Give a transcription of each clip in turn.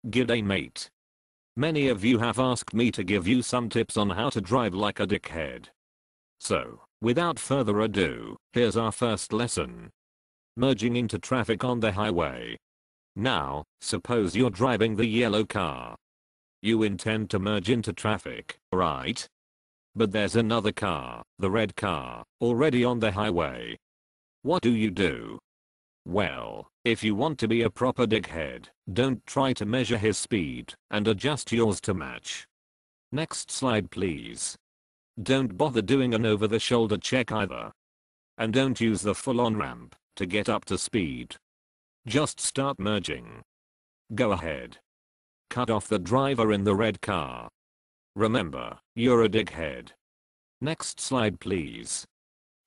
G'day mate. Many of you have asked me to give you some tips on how to drive like a dickhead. So, without further ado, here's our first lesson. Merging into traffic on the highway. Now, suppose you're driving the yellow car. You intend to merge into traffic, right? But there's another car, the red car, already on the highway. What do? Well, if you want to be a proper dickhead, don't try to measure his speed and adjust yours to match. Next slide please. Don't bother doing an over-the-shoulder check either. And don't use the full-on ramp to get up to speed. Just start merging. Go ahead. Cut off the driver in the red car. Remember, you're a dickhead. Next slide please.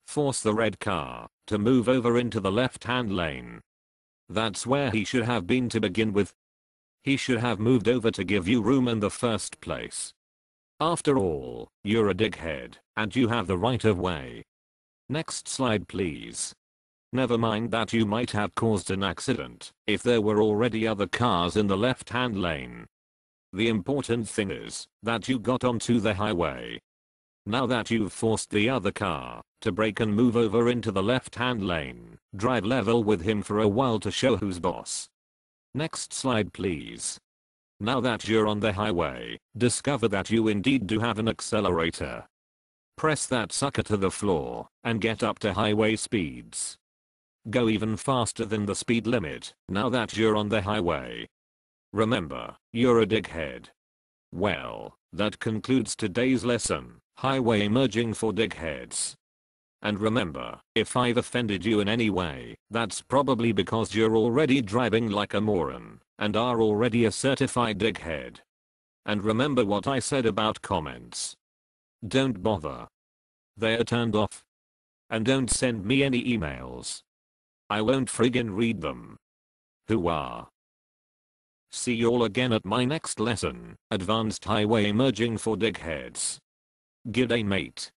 Force the red car to move over into the left-hand lane. That's where he should have been to begin with. He should have moved over to give you room in the first place. After all, you're a dickhead, and you have the right of way. Next slide please. Never mind that you might have caused an accident if there were already other cars in the left-hand lane. The important thing is that you got onto the highway. Now that you've forced the other car to brake and move over into the left-hand lane, drive level with him for a while to show who's boss. Next slide please. Now that you're on the highway, discover that you indeed do have an accelerator. Press that sucker to the floor and get up to highway speeds. Go even faster than the speed limit now that you're on the highway. Remember, you're a dickhead. Well, that concludes today's lesson, highway merging for dickheads. And remember, if I've offended you in any way, that's probably because you're already driving like a moron and are already a certified dickhead. And remember what I said about comments. Don't bother. They're turned off. And don't send me any emails. I won't friggin' read them. Hooah. See y'all again at my next lesson, Advanced Highway Merging for Dickheads. G'day mate.